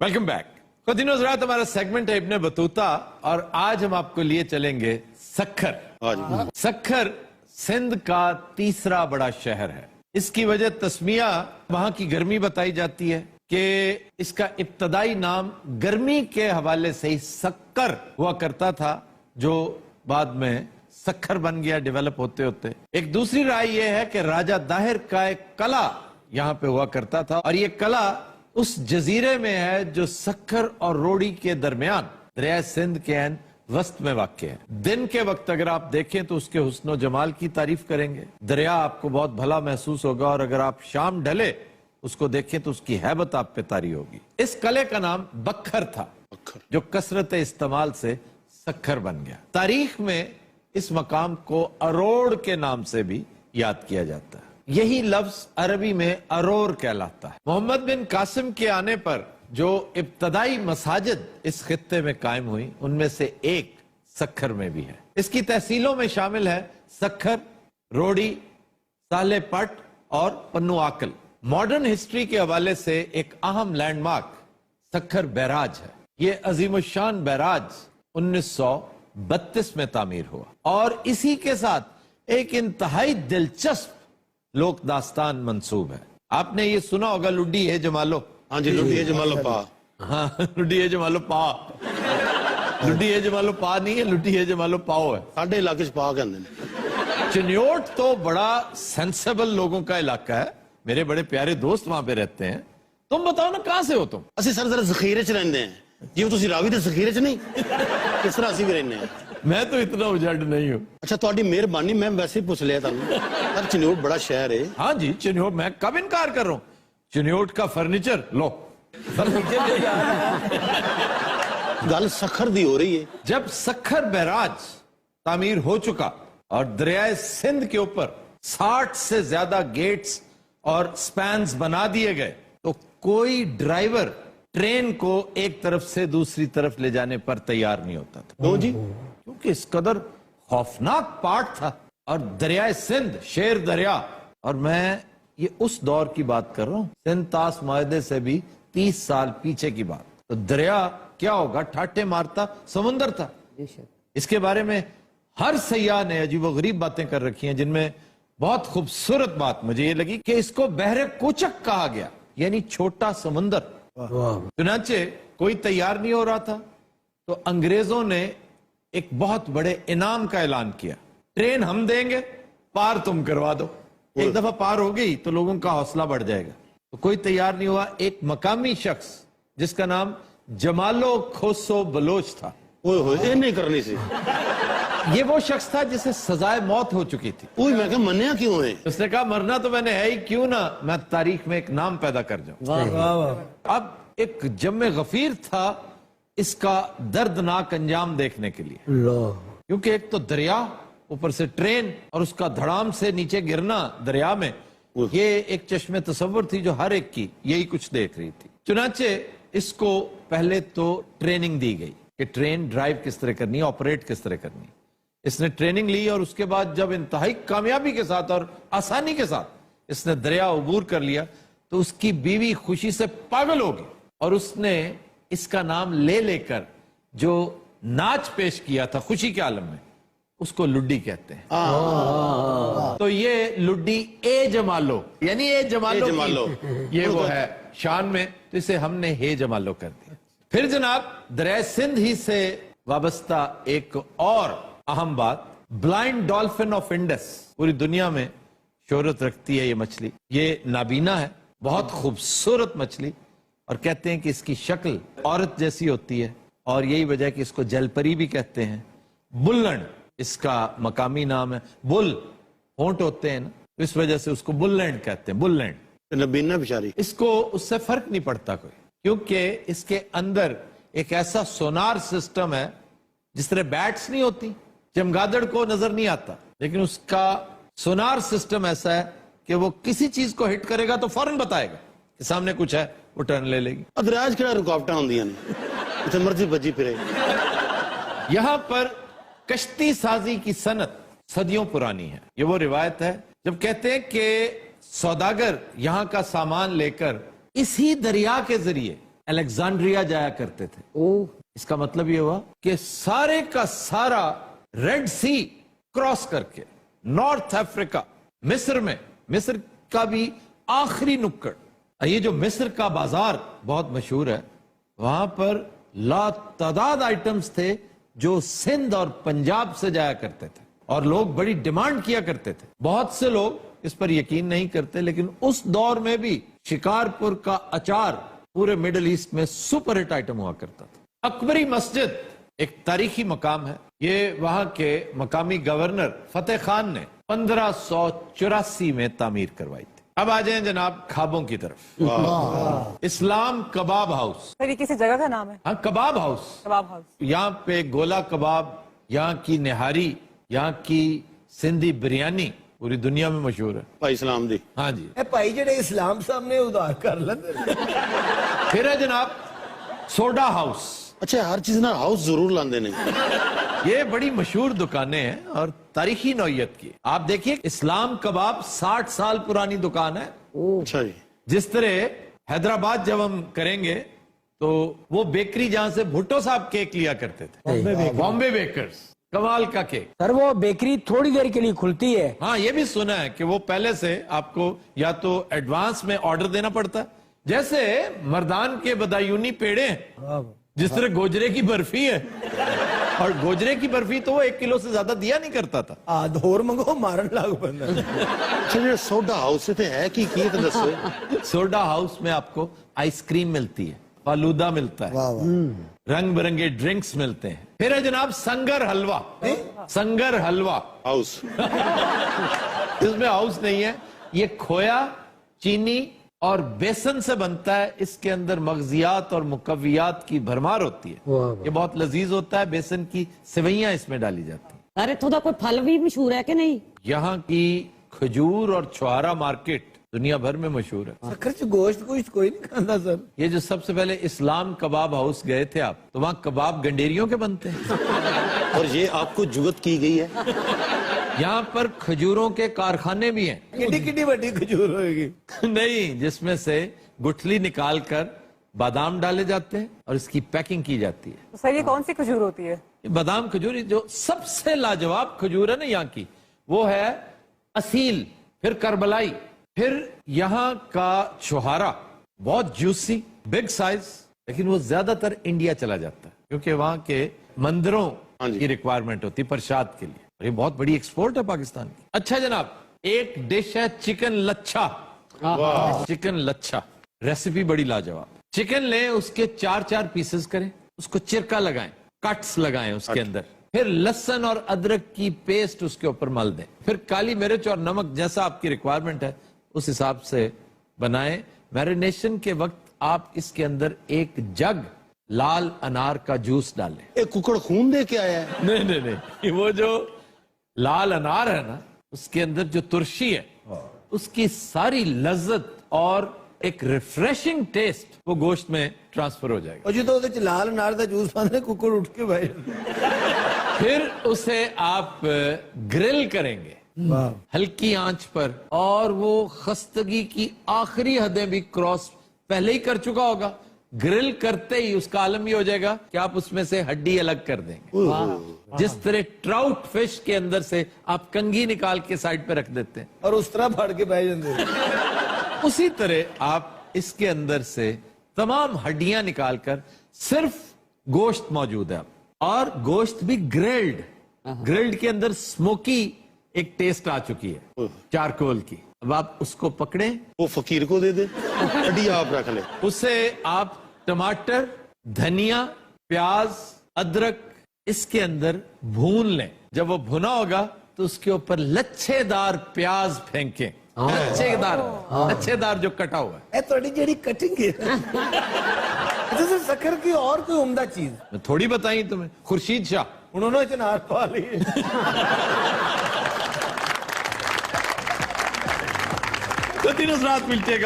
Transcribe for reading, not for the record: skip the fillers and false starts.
Welcome back. Continuous रहा हमारा segment है इब्न बतूता और आज हम आपको लिए चलेंगे सक्खर। सक्खर सिंध का तीसरा बड़ा शहर है। इसकी वजह तस्मिया वहां की गर्मी बताई जाती है कि इसका इब्तदाई नाम गर्मी के हवाले से ही सक्कर हुआ करता था, जो बाद में सक्खर बन गया डेवलप होते होते। एक दूसरी राय यह है कि राजा दाहिर का एक कला यहां पे हुआ करता था और ये कला उस जजीरे में है जो सक्खर और रोड़ी के दरमियान दरिया सिंध के एन वस्त में वाक़ है। दिन के वक्त अगर आप देखें तो उसके हुस्न जमाल की तारीफ करेंगे, दरिया आपको बहुत भला महसूस होगा, और अगर आप शाम ढले उसको देखें तो उसकी हैबत आप पे तारी होगी। इस कले का नाम बखर था, जो कसरत इस्तेमाल से सक्खर बन गया। तारीख में इस मकाम को अरोड़ के नाम से भी याद किया जाता है। यही लफ्ज अरबी में अरोर कहलाता है। मोहम्मद बिन कासिम के आने पर जो इब्तदाई मसाजिद इस खित्ते में कायम हुई, उनमें से एक सक्खर में भी है। इसकी तहसीलों में शामिल है सक्खर, रोड़ी, साले पट और पन्नू आकल। मॉडर्न हिस्ट्री के हवाले से एक अहम लैंडमार्क सक्खर बैराज है। ये अजीमुशान बैराज 1932 में तामीर हुआ और इसी के साथ एक इंतहाई दिलचस्प लोक दास्तान मंसूब है। आपने ये सुना होगा, लुड्डी है जमालो। हाँ जी, लुड्डी है जमालो पा। हाँ, लुड्डी है जमालो पा। लुड्डी है जमालो पा नहीं है, लुड्डी है जमालो पाओ है। साढ़े इलाके पा कहते हैं। चिन्योट तो बड़ा सेंसेबल लोगों का इलाका है। मेरे बड़े प्यारे दोस्त वहां पे रहते हैं। तुम बताओ ना, कहां से हो तुम? असि सर जरा जखीरे च रहंदे हैं। जिवें तुसीं रावी दे जखीरे च नहीं, किस तरह असि भी रहने हैं। मैं तो इतना उजड़ नहीं हूँ। अच्छा, तुहाडी मेहरबानी, मैं वैसे ही पूछ लिया तुहानू। सर चिन्योट बड़ा शहर है। हाँ जी, चिन्योट, मैं कब इनकार कर रहा हूँ। चिन्योट का फर्नीचर लो, फर्नीचर ले जा। गल सखर दी हो रही है। जब सक्खर बैराज तामीर हो चुका और दरियाए सिंध के ऊपर 60 से ज्यादा गेट्स और स्पैन्स बना दिए गए, तो कोई ड्राइवर ट्रेन को एक तरफ से दूसरी तरफ ले जाने पर तैयार नहीं होता था। क्यों जी? क्योंकि इस कदर खौफनाक पार्ट था। और दरियाए सिंध शेर दरिया, और मैं ये उस दौर की बात कर रहा हूं, सिंध तास माहदे से भी 30 साल पीछे की बात। तो दरिया क्या होगा, ठाटे मारता समुंदर था। इसके बारे में हर सयाह ने अजीबोगरीब बातें कर रखी हैं, जिनमें बहुत खूबसूरत बात मुझे ये लगी कि इसको बहरे कोचक कहा गया, यानी छोटा समुंदर। चुनांचे कोई तैयार नहीं हो रहा था, तो अंग्रेजों ने एक बहुत बड़े इनाम का ऐलान किया। ट्रेन हम देंगे, पार तुम करवा दो। एक दफा पार हो गई तो लोगों का हौसला बढ़ जाएगा। तो कोई तैयार नहीं हुआ। एक मकामी शख्स जिसका नाम जमालो खोसो बलोच था। ये नहीं करनी सी। ये वो शख्स था जिसे सजाए मौत हो चुकी थी। मैं क्या मन्या क्यों है? उसने कहा मरना तो मैंने है ही, क्यों ना मैं तारीख में एक नाम पैदा कर जाऊं। अब एक जम्मे गफीर था इसका दर्दनाक अंजाम देखने के लिए, क्योंकि एक तो दरिया, ऊपर से ट्रेन, और उसका धड़ाम से नीचे गिरना दरिया में, ये एक चश्मे तसव्वुर थी जो हर एक की यही कुछ देख रही थी। चुनाचे इसको पहले तो ट्रेनिंग दी गई कि ट्रेन ड्राइव किस तरह करनी है, ऑपरेट किस तरह करनी है। इसने ट्रेनिंग ली और उसके बाद जब इंतहाई कामयाबी के साथ और आसानी के साथ इसने दरिया अबूर कर लिया, तो उसकी बीवी खुशी से पागल हो गई और उसने इसका नाम ले लेकर जो नाच पेश किया था खुशी के आलम में, उसको लुड्डी कहते हैं। तो ये लुड्डी ए जमालो, यानी ए जमालो, ये वो है शान में, तो इसे हमने हे जमालो कर दिया। फिर जनाब दरिया सिंध ही से वाबस्ता एक और अहम बात, ब्लाइंड डॉल्फिन ऑफ इंडस पूरी दुनिया में शोहरत रखती है। ये मछली, ये नाबीना है, बहुत खूबसूरत मछली, और कहते हैं कि इसकी शक्ल औरत जैसी होती है, और यही वजह कि इसको जलपरी भी कहते हैं। बुल्लण इसका मकामी नाम है। बुल होंठ होते हैं ना, तो इस वजह से उसको बुल्लैंड कहते हैं। बुल्लैंड नबीना बिचारी, इसको उससे फर्क नहीं पड़ता कोई, क्योंकि इसके अंदर एक ऐसा सोनार सिस्टम है, जिस तरह बैट्स नहीं होती, चमगादड़ को नजर नहीं आता, लेकिन उसका सोनार सिस्टम ऐसा है कि वो किसी चीज को हिट करेगा तो फौरन बताएगा कि सामने कुछ है, वो टर्न ले लेगी। दरियाज किहड़ा रुकावट होंदियां ने, जिथे मर्जी भजी फिरे। यहां पर कश्ती साजी की सनत सदियों पुरानी है। ये वो रिवायत है जब कहते हैं कि सौदागर यहां का सामान लेकर इसी दरिया के जरिए अलेक्जेंड्रिया जाया करते थे। इसका मतलब ये हुआ कि सारे का सारा रेड सी क्रॉस करके नॉर्थ अफ्रीका, मिस्र में, मिस्र का भी आखिरी नुक्कड़, ये जो मिस्र का बाजार बहुत मशहूर है, वहां पर लातादाद आइटम्स थे जो सिंध और पंजाब से जाया करते थे और लोग बड़ी डिमांड किया करते थे। बहुत से लोग इस पर यकीन नहीं करते, लेकिन उस दौर में भी शिकारपुर का अचार पूरे मिडिल ईस्ट में सुपर हिट आइटम हुआ करता था। अकबरी मस्जिद एक तारीखी मकाम है। ये वहां के मकामी गवर्नर फतेह खान ने 1584 में तामीर करवाई थी। अब आ जाएं जनाब ख्वाबों की तरफ। इस्लाम कबाब हाउस। सर ये किसी जगह का नाम है? हाँ, कबाब हाउस। कबाब हाउस। यहाँ पे गोला कबाब, यहाँ की निहारी, यहाँ की सिंधी बिरयानी पूरी दुनिया में मशहूर है। भाई इस्लाम दी। हाँ जी। भाई जेडे इस्लाम साहब ने उधार कर लेंगे। फिर है जनाब सोडा हाउस। अच्छा, हर चीज ना हाउस जरूर लांदे ने। ये बड़ी मशहूर दुकानें हैं और तारीखी नौयत की। आप देखिए इस्लाम कबाब 60 साल पुरानी दुकान है। अच्छा जी। जिस तरह हैदराबाद जब हम करेंगे तो वो बेकरी जहां से भुट्टो साहब केक लिया करते थे, बॉम्बे बेकर्स, कमाल का केक। सर वो बेकरी थोड़ी देर के लिए खुलती है। हाँ, ये भी सुना है कि वो पहले से आपको या तो एडवांस में ऑर्डर देना पड़ता है, जैसे मर्दान के बदायूनी पेड़े हैं, जिस तरह गोजरे की बर्फी है, और गोजरे की बर्फी तो वो 1 किलो से ज्यादा दिया नहीं करता था। होर मंगो मारन लाग बंदा। अच्छा, ये सोडा हाउस से है कि तो दसो। सोडा हाउस में आपको आइसक्रीम मिलती है, फालूदा मिलता है, रंग बिरंगे ड्रिंक्स मिलते हैं। फिर है जनाब संगर हलवा। संगर हलवा हाउस। इसमें हाउस नहीं है, ये खोया, चीनी और बेसन से बनता है। इसके अंदर मगजियात और मुकव्वियात की भरमार होती है। ये बहुत लजीज होता है। बेसन की सेवइयां इसमें डाली जाती हैं। अरे इत्थों दा कोई फल भी मशहूर है कि नहीं? यहाँ की खजूर और छुआरा मार्केट दुनिया भर में मशहूर है। सखर च गोश्त कोई नहीं खाता सर। ये जो सबसे पहले इस्लाम कबाब हाउस गए थे आप, तो वहाँ कबाब गंडेरियों के बनते हैं। और ये आपको जुगत की गई है। यहाँ पर खजूरों के कारखाने भी हैं। किड्डी किड्डी बड़ी खजूर होगी। नहीं, जिसमें से गुठली निकाल कर बादाम डाले जाते हैं और इसकी पैकिंग की जाती है। तो सर ये कौन सी खजूर होती है? ये बादाम खजूर जो सबसे लाजवाब खजूर है ना यहाँ की, वो है असील, फिर करबलाई, फिर यहाँ का छुहारा, बहुत जूसी, बिग साइज, लेकिन वो ज्यादातर इंडिया चला जाता है क्योंकि वहाँ के मंदिरों की रिक्वायरमेंट होती है प्रसाद के लिए। और ये बहुत बड़ी एक्सपोर्ट है पाकिस्तान की। अच्छा जनाब, एक डिश है चिकन लच्छा। चिकन लच्छा रेसिपी बड़ी लाजवाब। चिकन लें, उसके 4-4 पीसेस करें, उसको चिरका लगाएं, कट्स लगाएं उसके अंदर, फिर लहसुन और अदरक की पेस्ट उसके ऊपर मल दें, फिर काली मिर्च और नमक जैसा आपकी रिक्वायरमेंट है उस हिसाब से बनाएं। मैरिनेशन के वक्त आप इसके अंदर 1 जग लाल अनार का जूस डालें। एक कुकड़ खून दे के आया है। नहीं, वो जो लाल अनार है ना, उसके अंदर जो तुरशी है, उसकी सारी लज्जत और एक रिफ्रेशिंग टेस्ट वो गोश्त में ट्रांसफर हो जाएगा। और जो तो उधर लाल अनार का जूस पाने कुकुर उठ के भाई। फिर उसे आप ग्रिल करेंगे हल्की आंच पर, और वो खस्तगी की आखिरी हदें भी क्रॉस पहले ही कर चुका होगा। ग्रिल करते ही उसका आलम ये हो जाएगा कि आप उसमें से हड्डी अलग कर देंगे। जिस तरह ट्राउट फिश के अंदर से आप कंघी निकाल के साइड पे रख देते हैं और उस तरह फाड़ के बह जाते, उसी तरह आप इसके अंदर से तमाम हड्डियां निकालकर सिर्फ गोश्त मौजूद है। और गोश्त भी ग्रिल्ड, ग्रिल्ड के अंदर स्मोकी एक टेस्ट आ चुकी है चारकोल की। अब आप उसको पकड़े, वो फकीर को दे दे, हड्डी आप रख ले। उसे आप टमाटर, धनिया, प्याज, अदरक इसके अंदर भून लें। जब वो भुना होगा तो उसके ऊपर लच्छेदार प्याज फेंकें। लच्छेदार जो कटा हुआ है। थोड़ी जेडी कटिंग है। अच्छा सर, सखर की और कोई उम्दा चीज मैं थोड़ी बताई तुम्हें। खुर्शीद शाह, उन्होंने चनार पा ली। तो दिन रात मिलते